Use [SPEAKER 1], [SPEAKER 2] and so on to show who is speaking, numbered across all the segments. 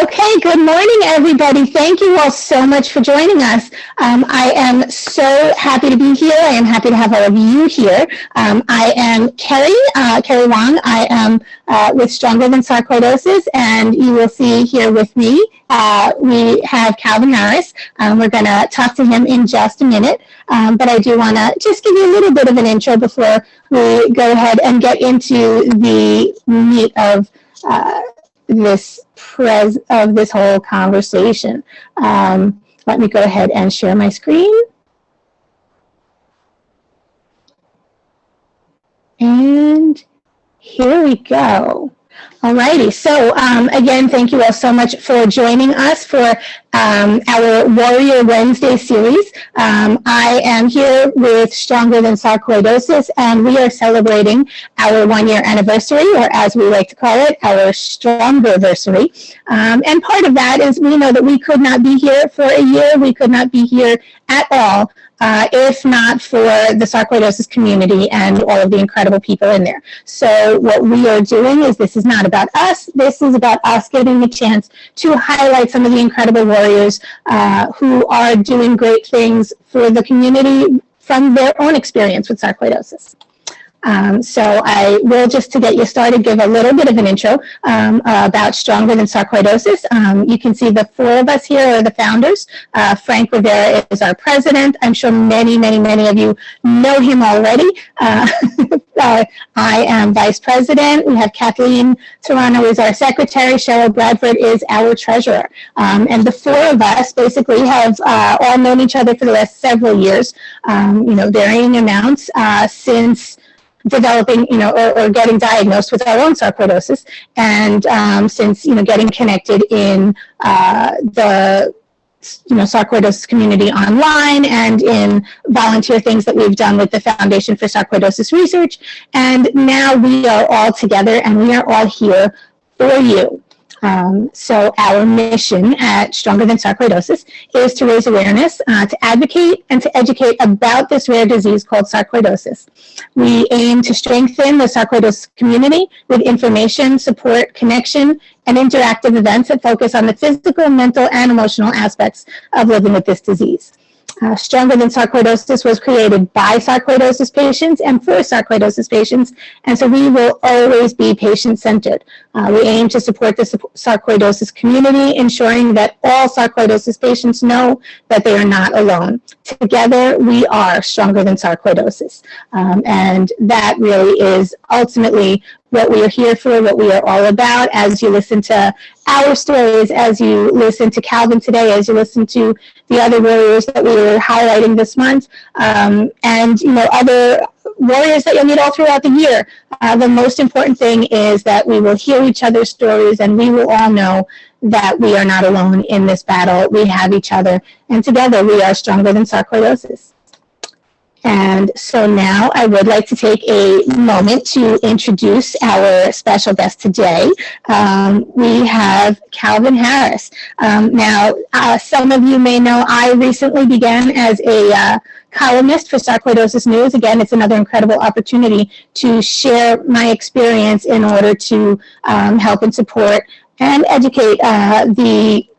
[SPEAKER 1] Okay, good morning, everybody. Thank you all so much for joining us. I am so happy to be here. I am happy to have all of you here. I am Carrie Wong. I am with Stronger Than Sarcoidosis, and you will see here with me, we have Calvin Harris. We're going to talk to him in just a minute, but I do want to just give you a little bit of an intro before we go ahead and get into the meat of this whole conversation. Let me go ahead and share my screen. And here we go. Alrighty, so again, thank you all so much for joining us for our Warrior Wednesday series. I am here with Stronger Than Sarcoidosis, and we are celebrating our 1-year anniversary, or as we like to call it, our Strongerversary. And part of that is we know that we could not be here for a year, we could not be here at all if not for the sarcoidosis community and all of the incredible people in there. So what we are doing is, this is not about us, this is about us getting the chance to highlight some of the incredible warriors who are doing great things for the community from their own experience with sarcoidosis. So I will, just to get you started, give a little bit of an intro about Stronger Than Sarcoidosis. You can see the 4 of us here are the founders. Frank Rivera is our president. I'm sure many of you know him already. I am vice president. We have Kathleen Toronto is our secretary. Cheryl Bradford is our treasurer. And the 4 of us basically have all known each other for the last several years, varying amounts since developing, or getting diagnosed with our own sarcoidosis, and since, getting connected in the sarcoidosis community online and in volunteer things that we've done with the Foundation for Sarcoidosis Research. And now we are all together and we are all here for you. So our mission at Stronger Than Sarcoidosis is to raise awareness, to advocate, and to educate about this rare disease called sarcoidosis. We aim to strengthen the sarcoidosis community with information, support, connection, and interactive events that focus on the physical, mental, and emotional aspects of living with this disease. Stronger Than Sarcoidosis was created by sarcoidosis patients and for sarcoidosis patients, and so we will always be patient-centered. We aim to support the sarcoidosis community, ensuring that all sarcoidosis patients know that they are not alone. Together, we are Stronger Than Sarcoidosis, and that really is ultimately what we are here for, what we are all about. As you listen to our stories, as you listen to Calvin today, as you listen to the other warriors that we were highlighting this month, and other warriors that you'll meet all throughout the year, the most important thing is that we will hear each other's stories, and we will all know that we are not alone in this battle. We have each other, and together we are Stronger Than Sarcoidosis. And so now I would like to take a moment to introduce our special guest today. We have Calvin Harris. Now, some of you may know I recently began as a columnist for Sarcoidosis News. Again, it's another incredible opportunity to share my experience in order to help and support and educate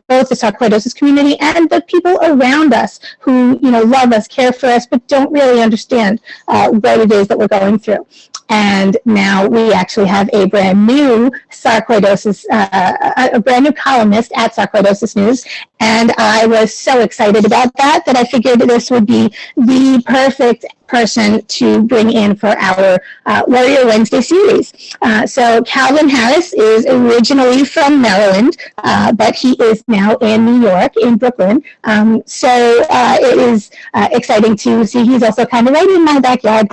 [SPEAKER 1] both the sarcoidosis community and the people around us who, love us, care for us, but don't really understand what it is that we're going through. And now we actually have a brand new sarcoidosis, a brand new columnist at Sarcoidosis News. And I was so excited about that I figured this would be the perfect person to bring in for our Warrior Wednesday series. So Calvin Harris is originally from Maryland, but he is now in New York, in Brooklyn. So it is exciting to see he's also kind of right in my backyard,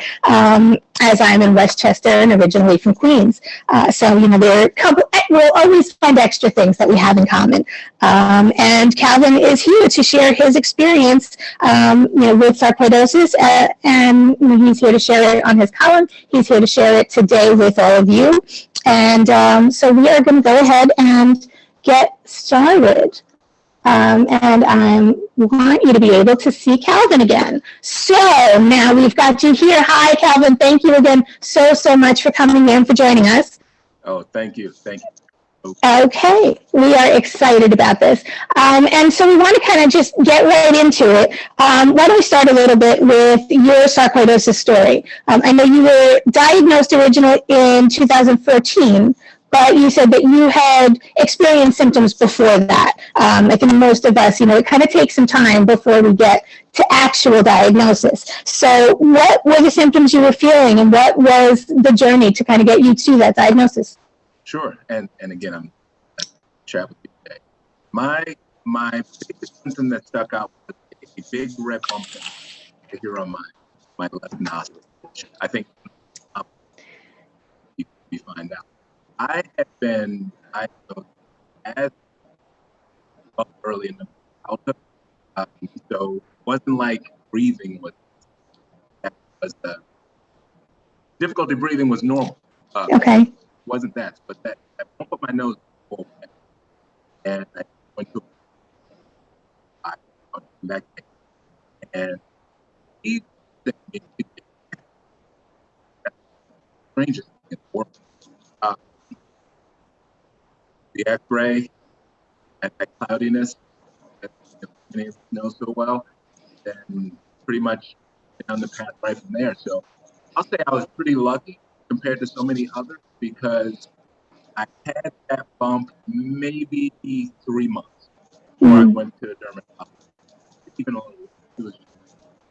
[SPEAKER 1] as I'm in Westchester and originally from Queens. So, there are a couple, we'll always find extra things that we have in common. And Calvin is here to share his experience, with sarcoidosis, and he's here to share it on his column. He's here to share it today with all of you. And so we are going to go ahead and get started. And I want you to be able to see Calvin again. So now we've got you here. Hi, Calvin. Thank you again so much for coming in, for joining us.
[SPEAKER 2] Oh, thank you. Thank you.
[SPEAKER 1] Okay, we are excited about this. And so we want to kind of just get right into it. Why don't we start a little bit with your sarcoidosis story? I know you were diagnosed originally in 2014, but you said that you had experienced symptoms before that. I think most of us, it kind of takes some time before we get to actual diagnosis. So what were the symptoms you were feeling, and what was the journey to kind of get you to that diagnosis?
[SPEAKER 2] Sure, and again, I'm chat with you today. My biggest symptom that stuck out was a big red bump here on my left nostril. I think you find out. I had been diagnosed as early in the childhood, so it wasn't like breathing was difficulty breathing was normal.
[SPEAKER 1] Okay.
[SPEAKER 2] Wasn't that, but that bump of my nose, and I went to back and he strangest in the world. The X-ray and that cloudiness that you know so well, then pretty much down the path right from there. So I'll say I was pretty lucky compared to so many others because I had that bump maybe 3 months before I went to a dermatologist. Even though it was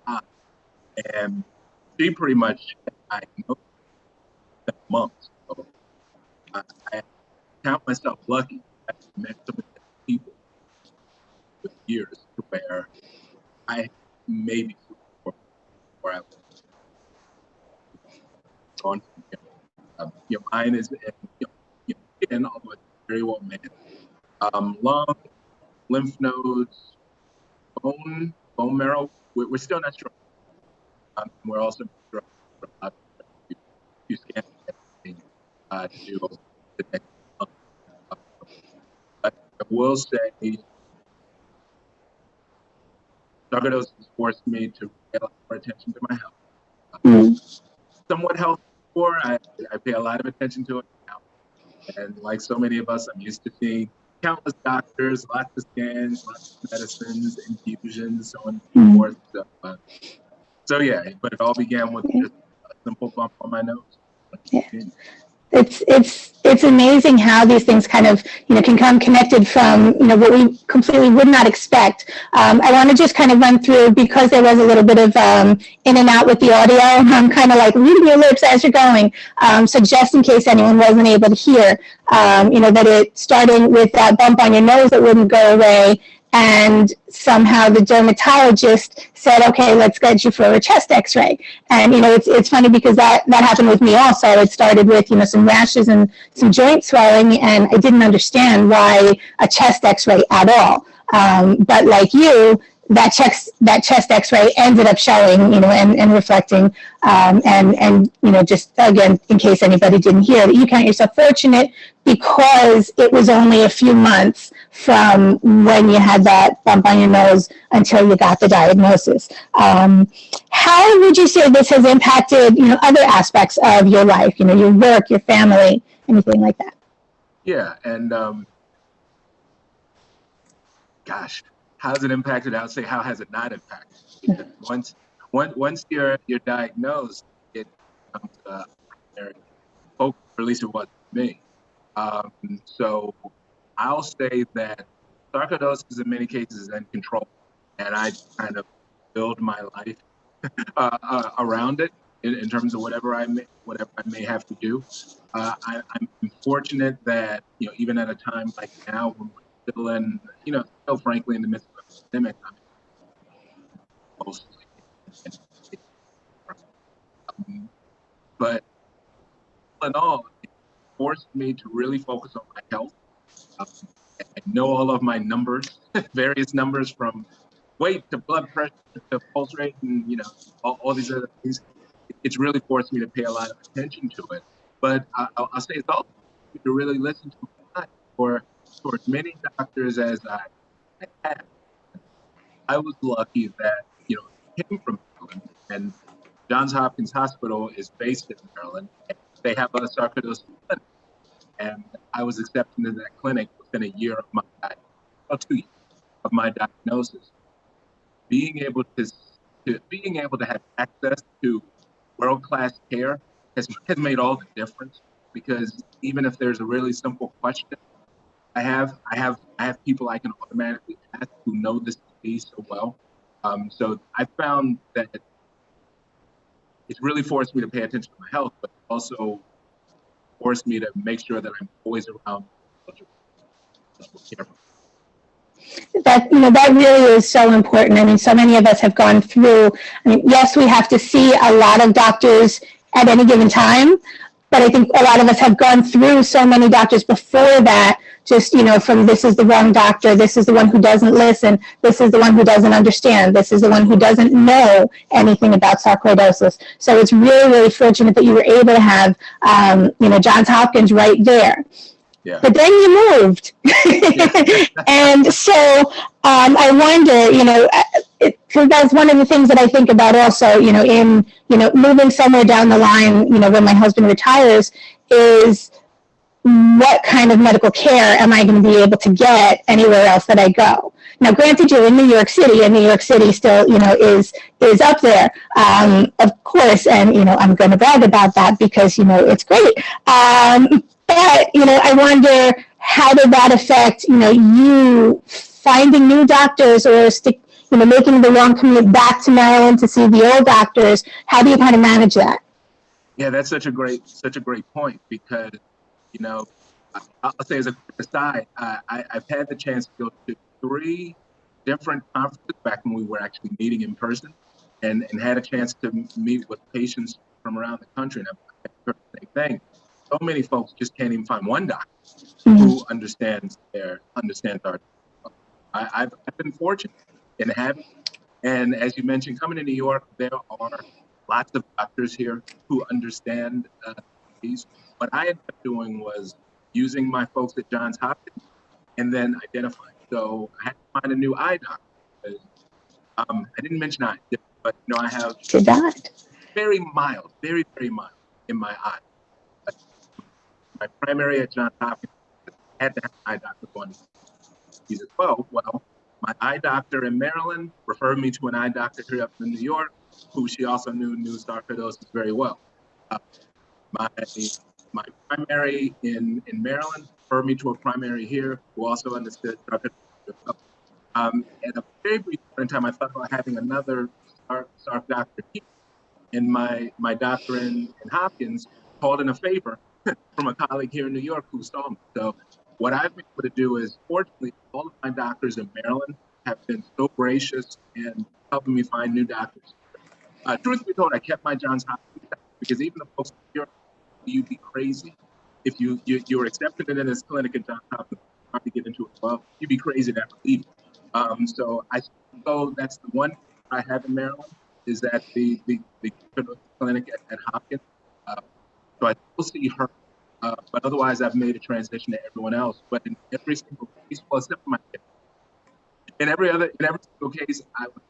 [SPEAKER 2] hot, and she pretty much diagnosed that months. So I count myself lucky. I met so many people with years to where I maybe where I was gone. Mine is and although it's very well managed. Lung, lymph nodes, bone marrow. We're still not sure. We're also sure a few scans to do the next month. But I will say, sarcoidosis forced me to pay a lot more attention to my health. Somewhat health before, I pay a lot of attention to it now. And like so many of us, I'm used to seeing countless doctors, lots of scans, lots of medicines, infusions, so on and so forth. So yeah, but it all began with just a simple bump on my nose.
[SPEAKER 1] Yeah. It's amazing how these things kind of can come connected from what we completely would not expect. I want to just kind of run through, because there was a little bit of in and out with the audio. I'm kind of like reading your lips as you're going. So just in case anyone wasn't able to hear, that it starting with that bump on your nose that wouldn't go away, and somehow the dermatologist said, okay, let's get you for a chest x-ray. And, it's funny because that happened with me also. It started with, some rashes and some joint swelling, and I didn't understand why a chest x-ray at all. But like you, that chest x-ray ended up showing, and reflecting, and just again, in case anybody didn't hear, that you count yourself fortunate because it was only a few months from when you had that bump on your nose until you got the diagnosis. How would you say this has impacted, other aspects of your life, your work, your family, anything like that?
[SPEAKER 2] Yeah, and gosh, how's it impacted? I would say, how has it not impacted? Because once you're diagnosed, it becomes a primary focus, or at least it was for me. So I'll say that sarcoidosis in many cases is in control, and I kind of build my life around it in terms of whatever I may have to do. I'm fortunate that even at a time like now when we're still in still frankly in the midst of a pandemic, mostly. But all in all, it forced me to really focus on my health. I know all of my numbers, various numbers from weight to blood pressure to pulse rate, and all these other things. It's really forced me to pay a lot of attention to it. But I'll say it's also to really listen to my body. For as many doctors as I had, I was lucky that I came from Maryland, and Johns Hopkins Hospital is based in Maryland. They have a sarcoidosis clinic. and I was accepted into that clinic within a year of my, well, 2 years of my diagnosis. Being able to have access to world-class care has made all the difference, because even if there's a really simple question, I have people I can automatically ask who know this disease so well. So I found that it's really forced me to pay attention to my health, but also forced me to make sure that I'm always around care.
[SPEAKER 1] That, that really is so important. I mean, so many of us have gone through, I mean, yes, we have to see a lot of doctors at any given time, but I think a lot of us have gone through so many doctors before that, just, from this is the wrong doctor, this is the one who doesn't listen, this is the one who doesn't understand, this is the one who doesn't know anything about sarcoidosis. So it's really, really fortunate that you were able to have, Johns Hopkins right there.
[SPEAKER 2] Yeah.
[SPEAKER 1] But then you moved. And so I wonder, because that's one of the things that I think about also, in, moving somewhere down the line, when my husband retires, is what kind of medical care am I going to be able to get anywhere else that I go? Now, granted, you're in New York City, and New York City still, is up there, of course, and, I'm going to brag about that because, it's great. But, I wonder, how did that affect, you finding new doctors or making the long commute back to Maryland to see the old doctors? How do you kind of manage that?
[SPEAKER 2] Yeah, that's such a great point, because, I'll say as a quick aside, I've had the chance to go to 3 different conferences back when we were actually meeting in person, and had a chance to meet with patients from around the country. And I've heard the same thing. So many folks just can't even find one doctor who understands our. I've been fortunate in having, and as you mentioned, coming to New York, there are lots of doctors here who understand these. What I ended up doing was using my folks at Johns Hopkins, and then identifying. So I had to find a new eye doctor. I didn't mention eye, but I have very mild, very, very mild in my eye. My primary at Johns Hopkins had to have an eye doctor going as well. Well, my eye doctor in Maryland referred me to an eye doctor here up in New York, who she also knew sarcoidosis very well. My primary in Maryland referred me to a primary here who also understood sarcoidosis. At a very brief point in time, I thought about having another sarc doctor here. And my doctor in Hopkins called in a favor from a colleague here in New York who saw me. So what I've been able to do is, fortunately, all of my doctors in Maryland have been so gracious in helping me find new doctors. Truth be told, I kept my Johns Hopkins, because even the folks here, you'd be crazy if you were accepted in this clinic at Johns Hopkins, trying to get into it. Well, you'd be crazy to ever leave. So that's the one I have in Maryland, is that the clinic at Hopkins. So I still see her, but otherwise I've made a transition to everyone else. But in every single case, well, except for my kid, in every single case, I was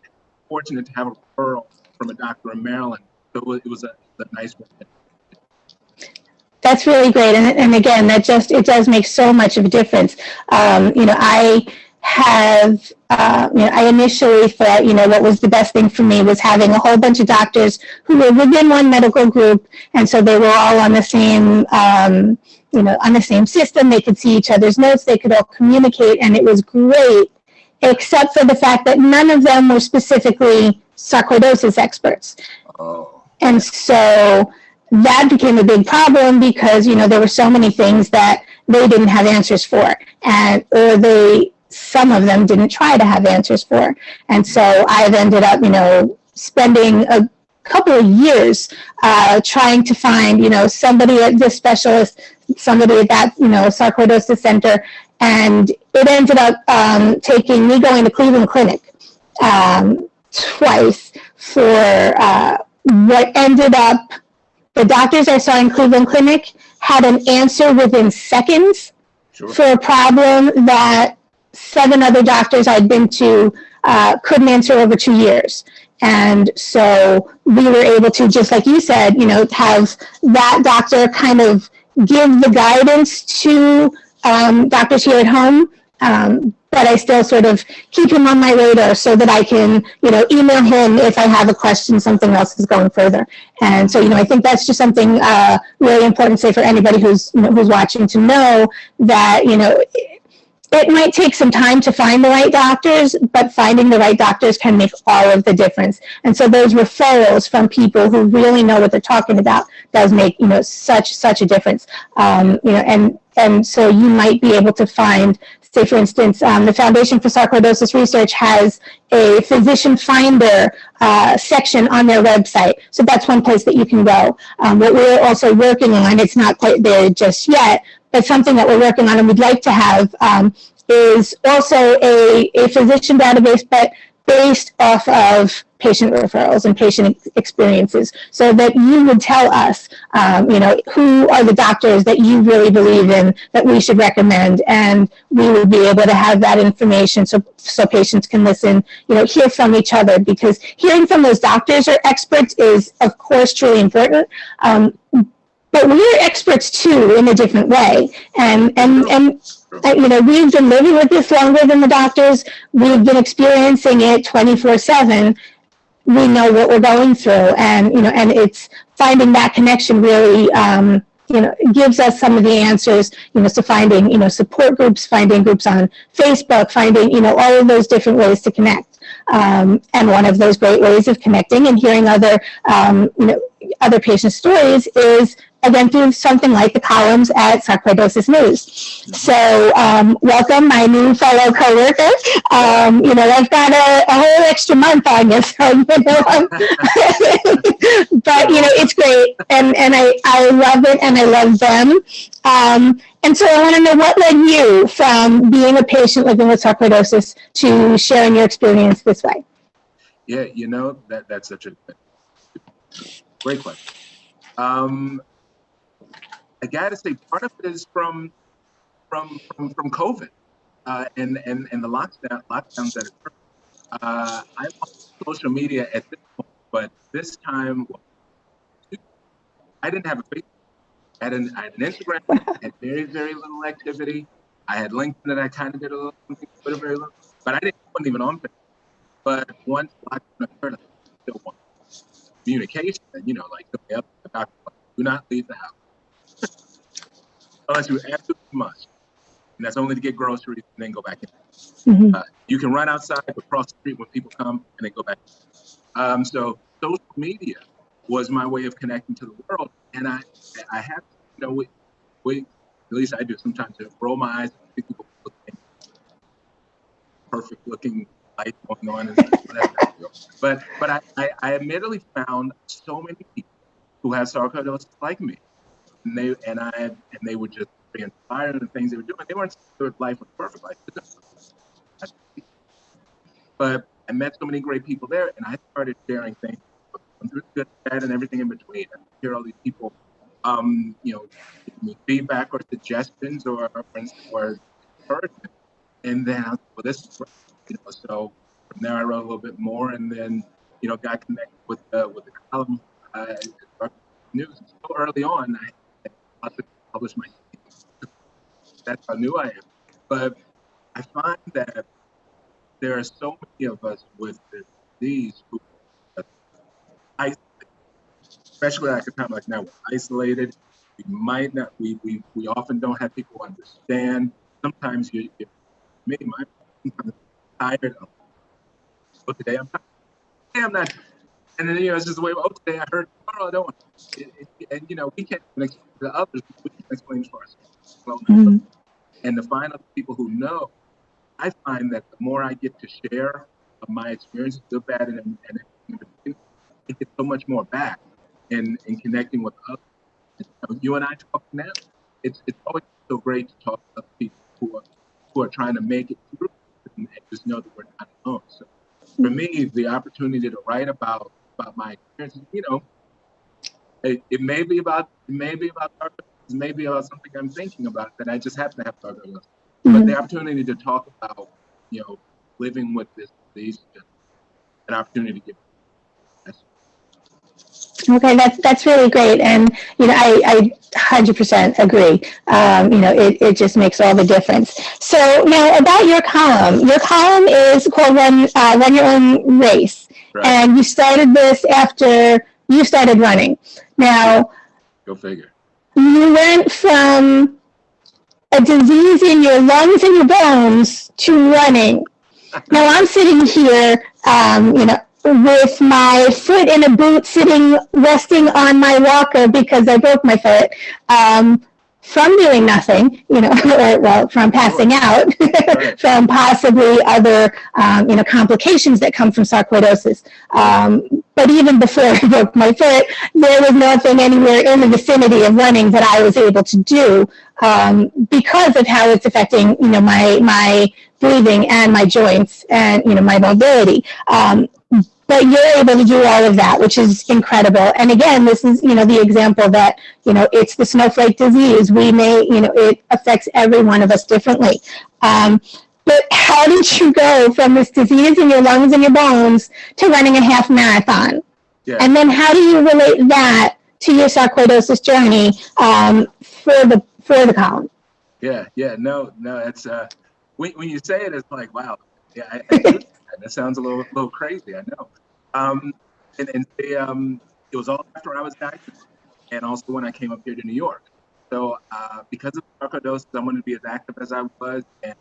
[SPEAKER 2] fortunate to have a referral from a doctor in Maryland. So it was a nice one.
[SPEAKER 1] That's really great, and again, it does make so much of a difference. I have, I initially thought, what was the best thing for me was having a whole bunch of doctors who were within one medical group, and so they were all on the same, on the same system. They could see each other's notes, they could all communicate, and it was great, except for the fact that none of them were specifically sarcoidosis experts.
[SPEAKER 2] Oh.
[SPEAKER 1] And so that became a big problem, because, there were so many things that they didn't have answers for, some of them didn't try to have answers for. And so I've ended up, spending a couple of years trying to find, somebody at this specialist, somebody at that, sarcoidosis center. And it ended up taking me going to Cleveland Clinic twice for what ended up, the doctors I saw in Cleveland Clinic had an answer within seconds.
[SPEAKER 2] Sure.
[SPEAKER 1] For a problem that 7 other doctors I'd been to couldn't answer over 2 years. And so we were able to, just like you said, have that doctor kind of give the guidance to doctors here at home, but I still sort of keep him on my radar so that I can, email him if I have a question, something else is going further. And so, I think that's just something really important, say, for anybody who's watching, to know that, it might take some time to find the right doctors, but finding the right doctors can make all of the difference. And so those referrals from people who really know what they're talking about does make, such a difference. And so you might be able to find, say, for instance, the Foundation for Sarcoidosis Research has a physician finder section on their website. So that's one place that you can go. What we're also working on, it's not quite there just yet, but something that we're working on and we'd like to have is also a physician database, but based off of patient referrals and patient experiences, so that you would tell us, who are the doctors that you really believe in that we should recommend, and we would be able to have that information so patients can listen, hear from each other, because hearing from those doctors or experts is, of course, truly important. But we're experts too in a different way, and we've been living with this longer than the doctors. We've been experiencing it 24/7. We know what we're going through, and and it's finding that connection really, gives us some of the answers. So finding support groups, finding groups on Facebook, finding all of those different ways to connect. And one of those great ways of connecting and hearing other other patient stories is, again, through something like the columns at Sarcoidosis News. So welcome, my new fellow coworker. I've got a whole extra month on you, so but it's great, and I love it, and I love them. And so I want to know, what led you from being a patient living with sarcoidosis to sharing your experience this way?
[SPEAKER 2] Yeah, that's such a great question. I gotta say, part of it is from COVID and the lockdowns that occurred. I'm on social media at this point, but this time I didn't have a Facebook. I had an Instagram. I had very, very little activity. I had LinkedIn that I kind of did a little something, but very little. But I wasn't even on Facebook. But once lockdown occurred, I still want communication. And like the doctor, do not leave the house unless you absolutely must. And that's only to get groceries and then go back in.
[SPEAKER 1] Mm-hmm.
[SPEAKER 2] You can run outside, but cross the street when people come and then go back in. So social media was my way of connecting to the world. And I have, we at least I do sometimes, roll my eyes and see people looking perfect looking light going on. But I admittedly found so many people who have sarcoidosis like me. And they were just very inspired in the things they were doing. They weren't saying life was perfect, life was but I met so many great people there, and I started sharing things, good, bad, and everything in between. I hear all these people, give me feedback or suggestions or encouragement, and then I was like, well, this is great. So from there I wrote a little bit more, and then got connected with the column news. So early on, I published my. That's how new I am. But I find that there are so many of us with this disease who are isolated, especially at a time like now. We're isolated. We might not. We often don't have people who understand. Sometimes I'm tired. But today I'm tired. Today I'm not. And then it's just the way. Oh, today I heard. Tomorrow I don't. And we can't explain to others. We can explain to ourselves. Mm-hmm. And to find other people who know, I find that the more I get to share of my experiences, good, bad, and I get so much more back in connecting with others. And, you and I talk now. It's always so great to talk to other people who are trying to make it through and just know that we're not alone. So for me, the opportunity to write about my experiences, it may be about sarcoidosis, maybe about something I'm thinking about that I just happen to have sarcoidosis. Mm-hmm. But the opportunity to talk about, living with this disease, an opportunity to give.
[SPEAKER 1] Okay, that's really great, and I 100% agree. It just makes all the difference. So now about your column. Your column is called Run Your Own Race,
[SPEAKER 2] Right.
[SPEAKER 1] and you started this after you started running. Now,
[SPEAKER 2] Go figure.
[SPEAKER 1] you went from a disease in your lungs and your bones to running. Now I'm sitting here, with my foot in a boot, resting on my walker because I broke my foot, from doing nothing, from passing out, from possibly other, complications that come from sarcoidosis. But even before I broke my foot, there was nothing anywhere in the vicinity of running that I was able to do, because of how it's affecting, my breathing and my joints and, my mobility. But you're able to do all of that, which is incredible. And again, this is, the example that, it's the snowflake disease. We may, it affects every one of us differently. But how did you go from this disease in your lungs and your bones to running a half marathon?
[SPEAKER 2] Yeah.
[SPEAKER 1] And then how do you relate that to your sarcoidosis journey, for the column?
[SPEAKER 2] Yeah. No, it's, when you say it, it's like, wow. Yeah, I do. That sounds a little crazy, I know. It was all after I was diagnosed, and also when I came up here to New York. So because of sarcoidosis, I wanted to be as active as I was, and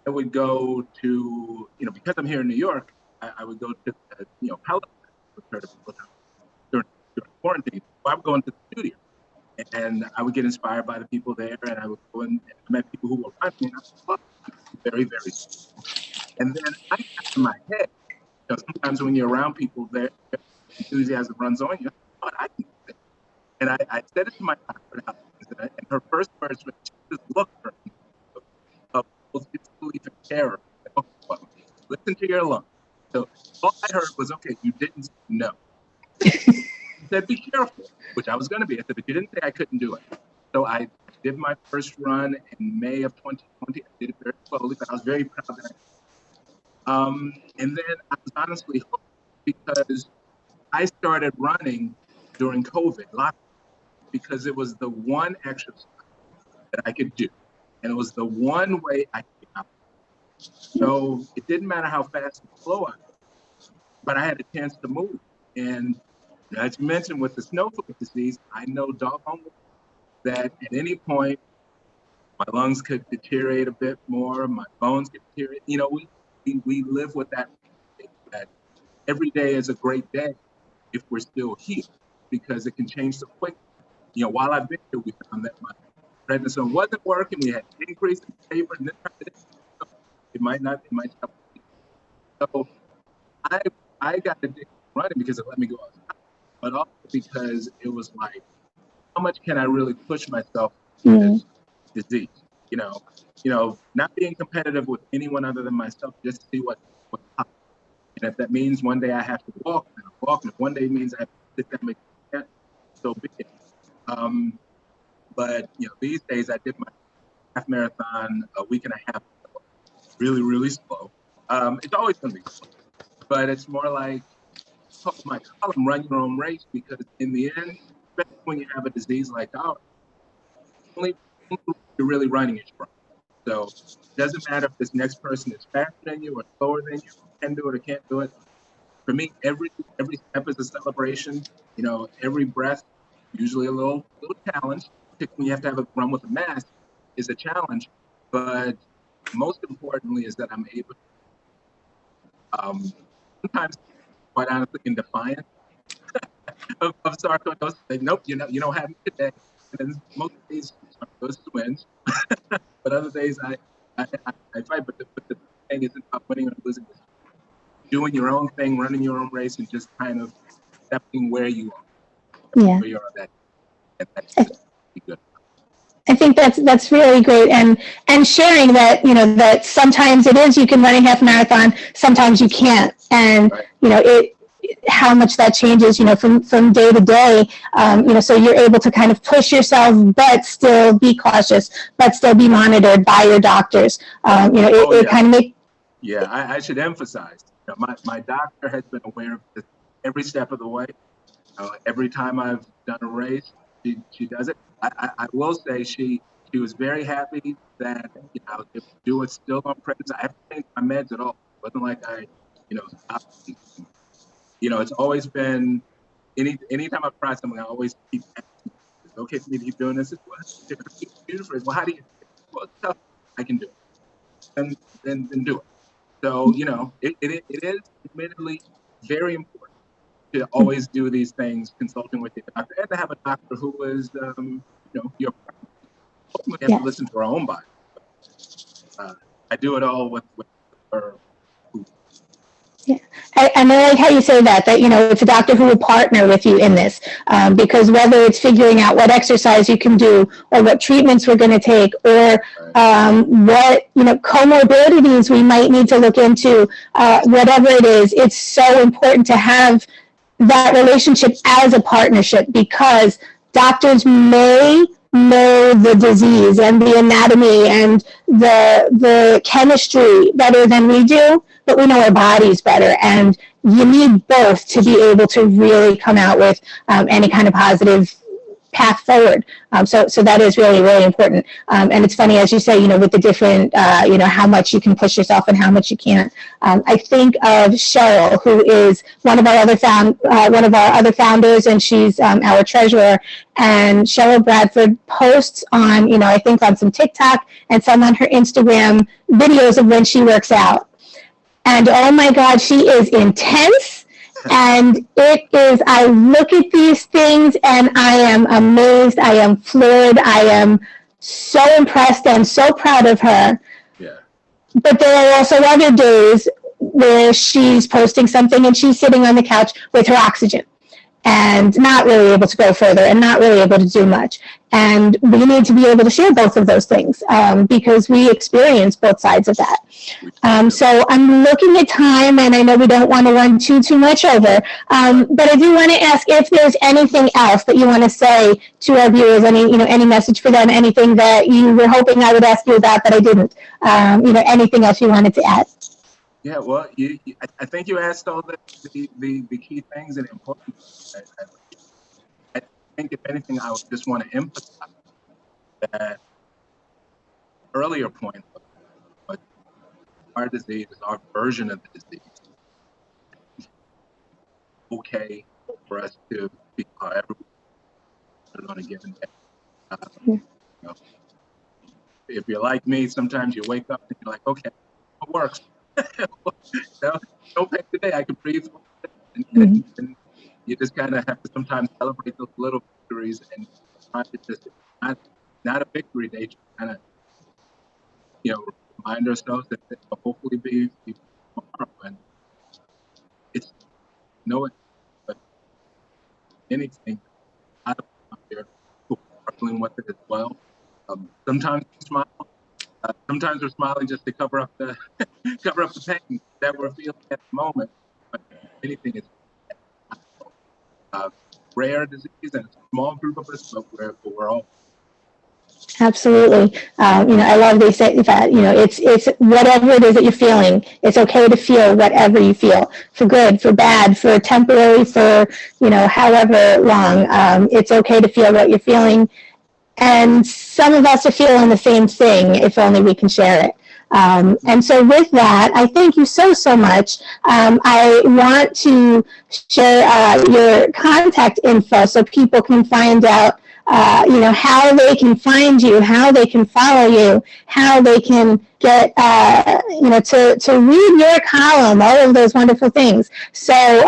[SPEAKER 2] I would go to, because I'm here in New York, I would go to, Peloton during quarantine. So I would go into the studio, and I would get inspired by the people there, and I would go and I met people who were running, and I was like, very, very. And then I got in my head, sometimes when you're around people, their enthusiasm runs on you. Oh, I can do it. And I said it to my doctor, and her first words were, she just looked at me of disbelief and terror. Okay, well, listen to your lungs. So all I heard was, okay, you didn't say no. She said, be careful, which I was going to be. I said, but you didn't say I couldn't do it. So I did my first run in May of 2020. I did it very slowly, but I was very proud that I did. And then I was honestly hooked because I started running during COVID, because it was the one exercise that I could do. And it was the one way I could get out. So it didn't matter how fast and slow I was, but I had a chance to move. And as you mentioned with the snowflake disease, I know doggone that at any point, my lungs could deteriorate a bit more, my bones could deteriorate. We live with that every day is a great day if we're still here, because it can change so quickly. While I've been here, we found that my prednisone wasn't working. We had an increase in favor, and it might stop. So I got addicted to running because it let me go outside, but also because it was like, how much can I really push myself with this disease? Not being competitive with anyone other than myself, just to see what's up. And if that means one day I have to walk, then I'll walk. And if one day means I have to sit down and make a so be it. But these days I did my half marathon a week and a half ago. Really, really slow. It's always going to be slow, but it's more like my column, Run Your Own Race, because in the end, especially when you have a disease like ours, only you're really running is wrong. So it doesn't matter if this next person is faster than you or slower than you, can do it or can't do it. For me, every step is a celebration. Every breath, usually a little challenge. Particularly when you have to have a run with a mask, is a challenge. But most importantly is that I'm able to, sometimes, quite honestly, in defiance of sarcoidosis, say, nope, you don't have me today. And then most days, sarcoidosis wins. But other days, I fight. But the thing isn't about winning or losing. It's doing your own thing, running your own race, and just kind of accepting where you are.
[SPEAKER 1] Yeah.
[SPEAKER 2] Where you are that's just good.
[SPEAKER 1] I think that's really great, and sharing that that sometimes it is you can run a half marathon, sometimes you can't, and
[SPEAKER 2] right.
[SPEAKER 1] How much that changes from day to day, so you're able to kind of push yourself but still be cautious, but still be monitored by your doctors. It kind of makes.
[SPEAKER 2] Yeah, I should emphasize, my doctor has been aware of this every step of the way. every time I've done a race, she does it. I will say she was very happy that it was doing still on pregnancy. I haven't changed my meds at all. It wasn't like I stopped. It's always been anytime I try something, I always keep asking, is it okay for me to keep doing this? Well, how do you? Well, it's tough. I can do it. And then do it. So it is admittedly very important to always do these things, consulting with your doctor, and to have a doctor who is, your ultimately have to listen to our own body. I do it all with her.
[SPEAKER 1] Yeah, and I like how you say that it's a doctor who will partner with you in this, because whether it's figuring out what exercise you can do, or what treatments we're going to take, or what comorbidities we might need to look into, whatever it is, it's so important to have that relationship as a partnership, because doctors may know the disease and the anatomy and the chemistry better than we do, but we know our bodies better, and you need both to be able to really come out with any kind of positive path forward. So that is really, really important. And it's funny, as you say, with the different, how much you can push yourself and how much you can't. I think of Cheryl, who is one of our other founders, and she's our treasurer. And Cheryl Bradford posts on, I think on some TikTok and some on her Instagram videos of when she works out. And oh my God, she is intense. And it is, I look at these things and I am amazed, I am floored, I am so impressed and so proud of her.
[SPEAKER 2] Yeah.
[SPEAKER 1] But there are also other days where she's posting something and she's sitting on the couch with her oxygen and not really able to go further and not really able to do much. And we need to be able to share both of those things, because we experience both sides of that. So I'm looking at time, and I know we don't want to run too much over, but I do want to ask if there's anything else that you want to say to our viewers, any message for them, anything that you were hoping I would ask you about that I didn't, anything else you wanted to add.
[SPEAKER 2] Yeah, well, I think you asked all the key things and important. I think, if anything, I would just want to emphasize that earlier point of our disease is our version of the disease. Okay for us to be however we're on a given day. If you're like me, sometimes you wake up and you're like, okay, it works. No pain today, I can breathe. And you just kind of have to sometimes celebrate those little victories, and try to just not a victory day, just kind of remind ourselves that it'll hopefully be tomorrow. And it's but anything out there who are struggling with it as well. Sometimes we smile. Sometimes we're smiling just to cover up the pain that we're feeling at the moment. But anything is rare disease and a small group of us, but we're all.
[SPEAKER 1] Absolutely. I love they say that, it's whatever it is that you're feeling. It's okay to feel whatever you feel, for good, for bad, for temporary, for, however long. It's okay to feel what you're feeling. And some of us are feeling the same thing, if only we can share it. And so with that, I thank you so much. I want to share your contact info so people can find out, how they can find you, how they can follow you, how they can get, to read your column, all of those wonderful things. So,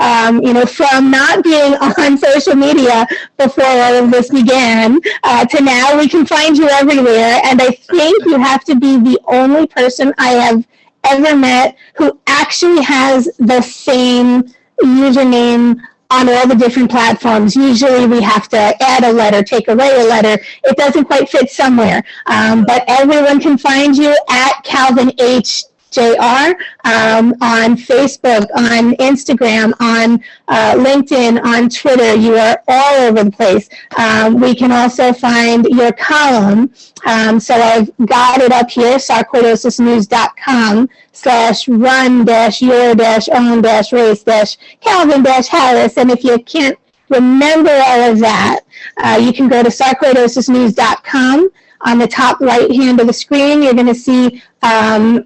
[SPEAKER 1] from not being on social media before all of this began, to now we can find you everywhere. And I think you have to be the only person I have ever met who actually has the same username on all the different platforms. Usually we have to add a letter, take away a letter. It doesn't quite fit somewhere. But everyone can find you at Calvin H. JR, on Facebook, on Instagram, on LinkedIn, on Twitter. You are all over the place. We can also find your column. So I've got it up here, sarcoidosisnews.com/run-your-own-race-Calvin-Harris. And if you can't remember all of that, you can go to sarcoidosisnews.com. On the top right hand of the screen, you're going to see a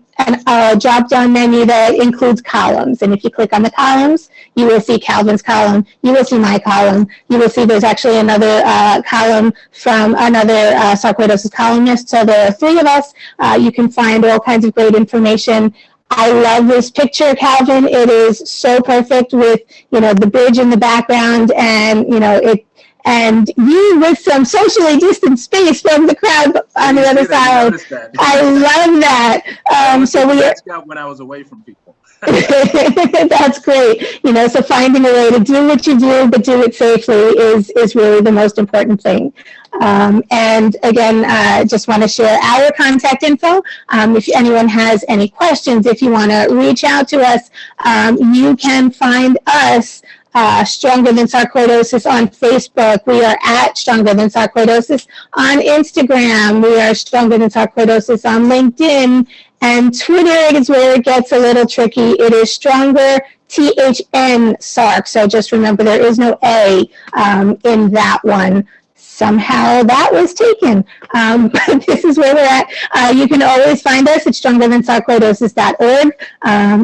[SPEAKER 1] drop-down menu that includes columns. And if you click on the columns, you will see Calvin's column. You will see my column. You will see there's actually another column from another sarcoidosis columnist. So there are 3 of us. You can find all kinds of great information. I love this picture, Calvin. It is so perfect with, the bridge in the background, and, and you with some socially distant space from the crowd on the other side. I love that. So we
[SPEAKER 2] when I was away from people.
[SPEAKER 1] That's great. So finding a way to do what you do, but do it safely is really the most important thing. And again, just want to share our contact info. If anyone has any questions, if you want to reach out to us, you can find us Stronger Than Sarcoidosis on Facebook. We are at Stronger Than Sarcoidosis on Instagram. We are Stronger Than Sarcoidosis on LinkedIn. And Twitter is where it gets a little tricky. It is Stronger THN Sarc. So just remember there is no A in that one. Somehow that was taken. But this is where we're at. You can always find us at StrongerThanSarcoidosis.org.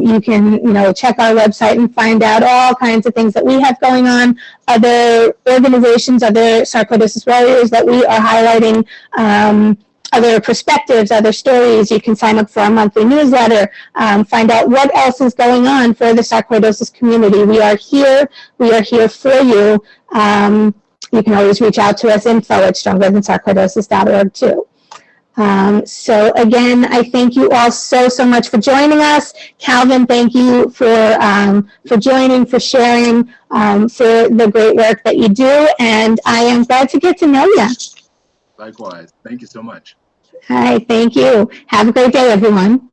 [SPEAKER 1] You can, check our website and find out all kinds of things that we have going on. Other organizations, other sarcoidosis warriors that we are highlighting, other perspectives, other stories. You can sign up for our monthly newsletter, find out what else is going on for the sarcoidosis community. We are here for you. You can always reach out to us, info@StrongerThanSarcoidosis.org too. So again, I thank you all so much for joining us. Calvin, thank you for joining, for sharing, for the great work that you do, and I am glad to get to know you.
[SPEAKER 2] Likewise. Thank you so much.
[SPEAKER 1] All right, thank you. Have a great day, everyone.